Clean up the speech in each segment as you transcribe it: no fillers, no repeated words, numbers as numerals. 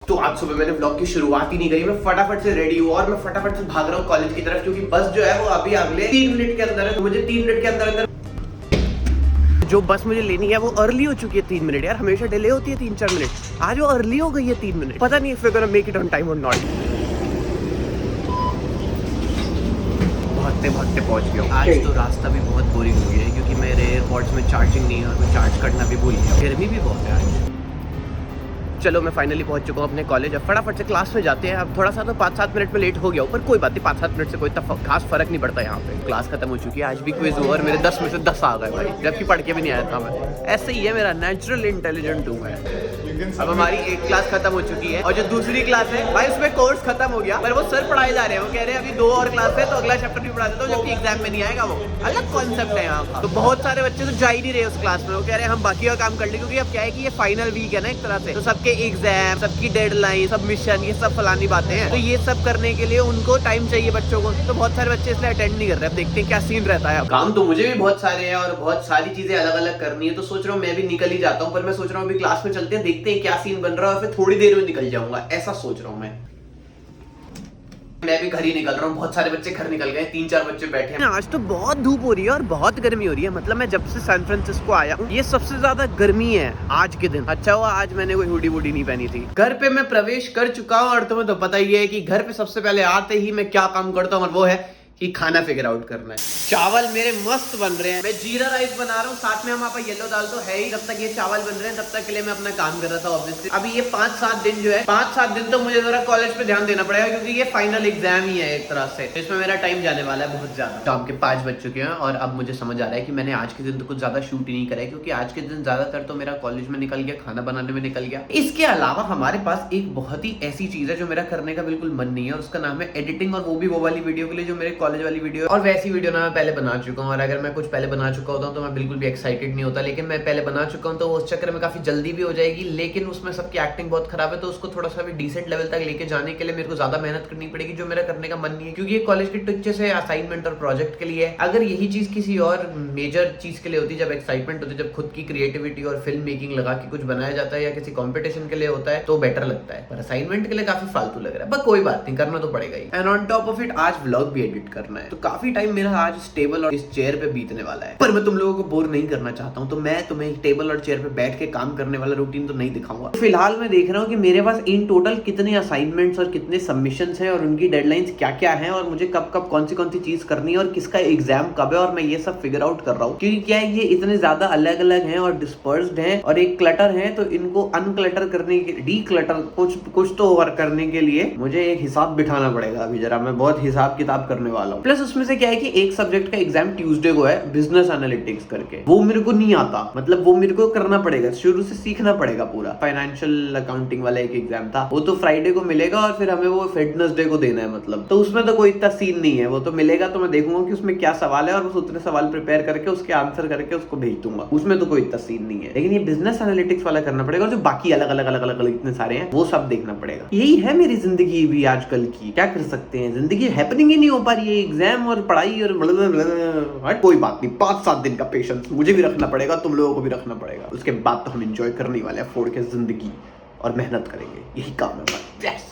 तो आज सुबह मैंने व्लॉग की शुरुआत ही नहीं करी, मैं फटाफट से रेडी हुआ और मैं फटाफट से भाग रहा हूँ कॉलेज की तरफ, क्योंकि बस जो है वो अभी अगले 3 मिनट के अंदर है। तो मुझे 3 मिनट के अंदर जो बस मुझे लेनी है वो अर्ली हो चुकी है 3 मिनट। यार हमेशा डिले होती है 3-4 मिनट, आज वो अर्ली हो गई है 3 मिनट। पता नहीं if we gonna make it on time और नॉट। भागते भागते पहुंच गया हूं। आज तो रास्ता भी बहुत बोरिंग हो गया है, क्योंकि मेरे एयरपोर्ट्स में चार्जिंग नहीं है और मैं चार्ज करना भी भूल गया। गर्मी भी बहुत है आज। चलो मैं फाइनली पहुंच चुका हूँ अपने कॉलेज। अब फटाफट से क्लास में जाते हैं। अब थोड़ा सा तो 5-7 मिनट में लेट हो गया हूँ, पर कोई बात नहीं, 5-7 मिनट से कोई खास फर्क नहीं पड़ता। यहाँ पे क्लास खत्म हो चुकी है, आज भी क्विज हुआ और मेरे 10 में से 10 आ गए भाई, जबकि पढ़ के भी नहीं आया था मैं। ऐसे ही है मेरा, नेचुरल इंटेलिजेंट हूँ मैं। अब हमारी एक क्लास खत्म हो चुकी है और जो दूसरी क्लास है भाई उसमें कोर्स खत्म हो गया, पर वो सर पढ़ाए जा रहे हैं। वो कह रहे हैं अभी 2 और क्लास है तो अगला चैप्टर भी पढ़ा देता हूँ, जबकि एग्जाम में नहीं आएगा। वो अलग कॉन्सेप्ट है यहाँ का। तो बहुत सारे बच्चे तो जा ही नहीं रहे उस क्लास में। वो कह रहे हैं हम बाकी का काम कर लें, क्योंकि अब क्या है कि ये फाइनल वीक है ना एक तरह से, तो सबके एग्जाम, सबकी डेडलाइन, सबमिशन, ये सब फलानी बातें हैं। तो ये सब करने के लिए उनको टाइम चाहिए बच्चों को, तो बहुत सारे बच्चे इसलिए अटेंड नहीं कर रहे। अब देखते हैं क्या सीन रहता है। काम तो मुझे भी बहुत सारे हैं और बहुत सारी चीजें अलग अलग करनी है, तो सोच रहा हूँ मैं भी निकल ही जाता हूँ। पर मैं सोच रहा हूँ अभी क्लास में चलते हैं, देखते हैं क्या सीन बन रहा है और फिर थोड़ी देर में निकल जाऊंगा, ऐसा सोच रहा हूँ मैं भी घर ही निकल रहा हूँ। बहुत सारे बच्चे घर निकल गए, 3-4 बच्चे बैठे हैं। आज तो बहुत धूप हो रही है और बहुत गर्मी हो रही है। मतलब मैं जब से सैन फ्रांसिस्को आया हूँ ये सबसे ज्यादा गर्मी है आज के दिन। अच्छा हुआ आज मैंने कोई हुडी वुडी नहीं पहनी थी। घर पे मैं प्रवेश कर चुका हूँ और तुम्हें तो पता ही है कि घर पे सबसे पहले आते ही मैं क्या काम करता हूँ, और वो है कि खाना फिगर आउट करना है। चावल मेरे मस्त बन रहे हैं। मैं जीरा राइस बना रहा हूँ, साथ में हम आप येलो दाल तो है ही। जब तक ये चावल बन रहे हैं तब तक के लिए मैं अपना काम कर रहा था ऑब्वियसली। अभी ये 5-7 दिन जो है, 5-7 दिन तो मुझे जरा कॉलेज पे ध्यान देना पड़ेगा, क्योंकि ये फाइनल एग्जाम ही है एक तरह से। इसमें मेरा टाइम जाने वाला है बहुत ज्यादा। शाम के 5 बज चुके हैं और अब मुझे समझ आ रहा है कि मैंने आज के दिन तो कुछ ज्यादा शूट ही नहीं करा है, क्योंकि आज के दिन ज्यादातर तो मेरा कॉलेज में निकल गया, खाना बनाने में निकल गया। इसके अलावा हमारे पास एक बहुत ही ऐसी चीज है जो मेरा करने का बिल्कुल मन नहीं है, और उसका नाम है एडिटिंग। और वो भी वो वाली वीडियो के लिए जो मेरे कॉलेज वाली वीडियो है। और वैसी वीडियो ना मैं पहले बना चुका हूँ, और अगर मैं कुछ पहले बना चुका होता हूँ तो मैं बिल्कुल भी एक्साइटेड नहीं होता। लेकिन मैं पहले बना चुका हूँ तो उस चक्कर में काफी जल्दी भी हो जाएगी, लेकिन उसमें सबकी एक्टिंग बहुत खराब है, तो उसको थोड़ा सा भी डिसेंट लेवल तक लेके जाने के लिए मेरे को ज्यादा मेहनत करनी पड़ेगी, जो मेरा करने का मन नहीं है। क्योंकि ये कॉलेज के टीचर से असाइनमेंट और प्रोजेक्ट के लिए, अगर यही चीज किसी और मेजर चीज के लिए होती, जब एक्साइटमेंट होती, जब खुद की क्रिएटिविटी और फिल्म मेकिंग लगा के कुछ बनाया जाता है या किसी कॉम्पिटिशन के लिए होता है, तो बेटर लगता है। पर असाइनमेंट के लिए काफी फालतू लग रहा है, बट कोई बात नहीं, करना तो पड़ेगा ही। And on top of it आज व्लॉग भी एडिट करना है, तो काफी टाइम मेरा आज टेबल और इस चेयर पे बीतने वाला है। पर मैं तुम लोगों को बोर नहीं करना चाहता हूं, तो मैं तुम्हें टेबल और चेयर पे बैठ के काम करने वाला रूटीन तो नहीं दिखाऊंगा। फिलहाल मैं देख रहा हूं कि मेरे पास इन टोटल कितने असाइनमेंट्स और कितने सबमिशंस हैं और उनकी डेडलाइंस क्या क्या हैं, और मुझे कब कब कौन सी चीज करनी है और किसका एग्जाम कब है, और मैं ये सब फिगर आउट कर रहा हूँ। क्योंकि क्या है, ये इतने ज्यादा अलग अलग हैं और डिस्पर्स्ड हैं और एक क्लटर है, तो इनको अनक्लटर करने के, डीक्लटर कुछ तो वर्क करने के लिए मुझे एक हिसाब बिठाना पड़ेगा। अभी जरा मैं बहुत हिसाब किताब करने वाला हूँ। प्लस उसमें से क्या है कि एक सब्जेक्ट का एग्जाम ट्यूसडे को है, बिजनेस एनालिटिक्स करके। वो मेरे को नहीं आता, मतलब वो मेरे को करना पड़ेगा, शुरू से सीखना पड़ेगा पूरा। फाइनेंशियल अकाउंटिंग वाला एक एग्जाम था, वो तो फ्राइडे को मिलेगा और फिर हमें वो वेडनेसडे को देना है। मतलब तो उसमें तो कोई इतना सीन नहीं है, वो तो मिलेगा तो मैं देखूंगा कि उसमें क्या सवाल है और बस उतने सवाल प्रिपेयर करके उसके आंसर करके उसको भेज दूंगा। उसमें तो कोई इतना सीन नहीं है। लेकिन ये बिजनेस एनालिटिक्स वाला करना पड़ेगा, और जो बाकी अलग अलग इतने सारे हैं वो सब देखना पड़ेगा। यही है मेरी जिंदगी भी आजकल की, क्या कर सकते हैं, जिंदगी हैपनिंग ही नहीं हो पा रही है। एग्जाम और पढ़ाई और कोई बात नहीं, 5-7 दिन का पेशेंस मुझे भी रखना पड़ेगा, तुम लोगों को भी रखना पड़ेगा। उसके बाद तो हम एंजॉय करने वाले हैं फोड़ के जिंदगी और मेहनत करेंगे, यही काम है हमारा। यस,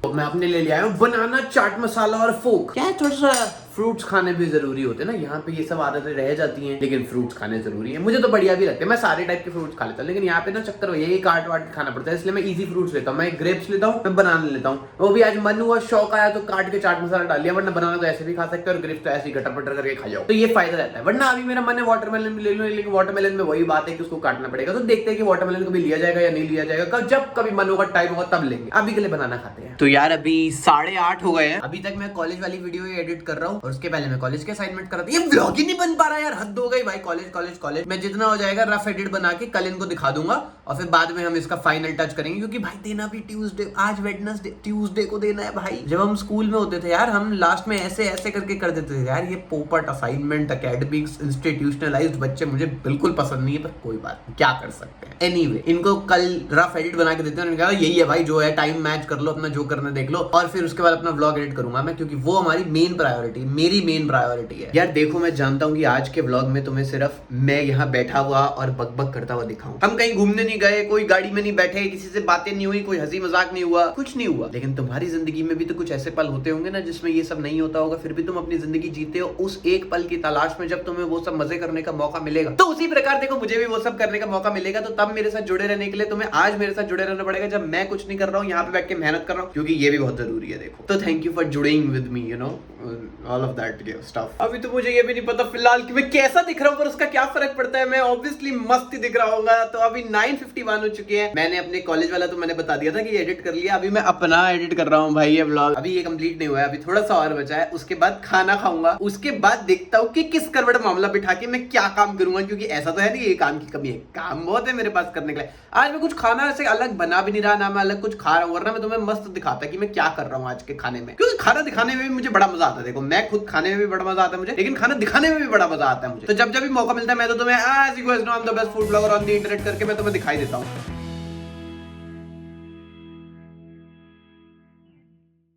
तो मैं अपने ले लिया हूँ बनाना, चाट मसाला और फोक। क्या है, थोड़ा सा फ्रूट्स खाने भी जरूरी होते हैं ना, यहाँ पे ये सब आदतें रह जाती हैं, लेकिन फ्रूट्स खाने जरूरी है। मुझे तो बढ़िया भी लगते हैं, मैं सारे टाइप के फ्रूट्स खा लेता हूँ, लेकिन यहाँ पे ना चक्कर वही है, ये काट वाट के खाना पड़ता है, इसलिए मैं इजी फ्रूट्स लेता हूँ। मैं ग्रेप्स लेता हूँ, मैं बनाना लेता हूँ। वो भी आज मन हुआ, शौक आया तो काट के चाट मसाला डाल लिया, वरना बनाना तो ऐसे भी खा सकते हो और ग्रेप्स तो ऐसे ही गटर पटर करके खा जाओ, तो ये फायदा रहता है। वरना अभी मेरा मन है वाटरमेलन भी ले लूं, लेकिन वाटरमेलन में वही बात है कि उसको काटना पड़ेगा। तो देखते हैं कि वाटरमेलन को भी लिया जाएगा या नहीं लिया जाएगा, जब कभी मन होगा, टाइम होगा तब लेंगे। अभी के लिए बनाना खाते हैं। तो यार अभी 8:30 हो गए हैं। अभी तक मैं कॉलेज वाली वीडियो एडिट कर रहा हूँ और उसके पहले मैं कॉलेज के असाइनमेंट कर रहा था। ये व्लॉग ही नहीं बन पा रहा यार, हद हो गई भाई। कॉलेज मैं जितना हो जाएगा रफ एडिट बना के कल इनको दिखा दूंगा, और फिर बाद में हम इसका फाइनल टच करेंगे, क्योंकि भाई देना भी ट्यूसडे, आज वेडनेसडे, ट्यूसडे को देना है भाई। जब हम स्कूल में होते थे यार, हम लास्ट में ऐसे ऐसे करके कर देते थे यार। ये पोपट असाइनमेंट, एकेडमिक्स, इंस्टीट्यूशनलाइज्ड बच्चे मुझे बिल्कुल पसंद नहीं है, पर कोई बात नहीं, क्या कर सकते हैं। एनीवे, इनको कल रफ एडिट बना के देते हैं। उन्होंने कहा यही है भाई, जो है टाइम मैच कर लो, अपना जो करना देख लो, और फिर उसके बाद अपना व्लॉग एडिट करूंगा मैं, क्योंकि वो हमारी मेन प्रायोरिटी, मेरी मेन प्रायोरिटी है यार। देखो मैं जानता हूँ कि आज के व्लॉग में तुम्हें सिर्फ मैं यहाँ बैठा हुआ और बकबक करता हुआ दिखाऊं। हम कहीं घूमने नहीं गए, कोई गाड़ी में नहीं बैठे, किसी से बातें नहीं हुई, कोई हंसी मजाक नहीं हुआ, कुछ नहीं हुआ। लेकिन तुम्हारी जिंदगी में भी तो कुछ ऐसे पल होते होंगे ना जिसमें ये सब नहीं होता होगा, फिर भी तुम अपनी जिंदगी जीते हो उस एक पल की तलाश में जब तुम्हें वो सब मजे करने का मौका मिलेगा। तो उसी प्रकार देखो मुझे भी वो सब करने का मौका मिलेगा, तो तब मेरे साथ जुड़े रहने के लिए तुम्हें आज मेरे साथ जुड़े रहना पड़ेगा जब मैं कुछ नहीं कर रहा हूँ, यहाँ पे बैठ के मेहनत कर रहा हूँ, क्योंकि ये भी बहुत जरूरी है। देखो तो थैंक यू फॉर जुड़िंग with me, you know all of that stuff. अभी तो मुझे ये भी नहीं पता फिलहाल कि मैं कैसा दिख रहा हूँ, पर उसका क्या फर्क पड़ता है, मैं ऑब्वियसली मस्त ही दिख रहा हूँ। तो अभी 9:51 हो चुके हैं। मैंने अपने कॉलेज वाला तो मैंने बता दिया था कि एडिट कर लिया, अभी मैं अपना एडिट कर रहा हूँ भाई ये व्लॉग। अभी ये कंप्लीट नहीं हुआ है, अभी थोड़ा सा और बचा है, उसके बाद खाना खाऊंगा, उसके बाद देखता हूँ कि किस करवट मामला बिठा के मैं क्या काम करूंगा, क्योंकि ऐसा तो है नहीं ये काम की कमी है, काम बहुत है मेरे पास करने के लिए। आज मैं कुछ खाना ऐसे अलग बना भी नहीं रहा, ना मैं अलग कुछ खा रहा हूँ, वरना मैं तुम्हें मस्त दिखाता कि मैं क्या कर रहा हूँ आज के खाने में, क्योंकि खाना दिखाने में भी मुझे बड़ा मजा आता है। देखो मैं खुद खाने में भी बड़ा मजा आता है मुझे, लेकिन खाना दिखाने में भी बड़ा मजा आता है मुझे। तो जब जब भी मौका मिलता है मैं तो तुम्हें as you guys know I am the best food blogger on the internet करके मैं तुम्हें दिखाई देता हूँ।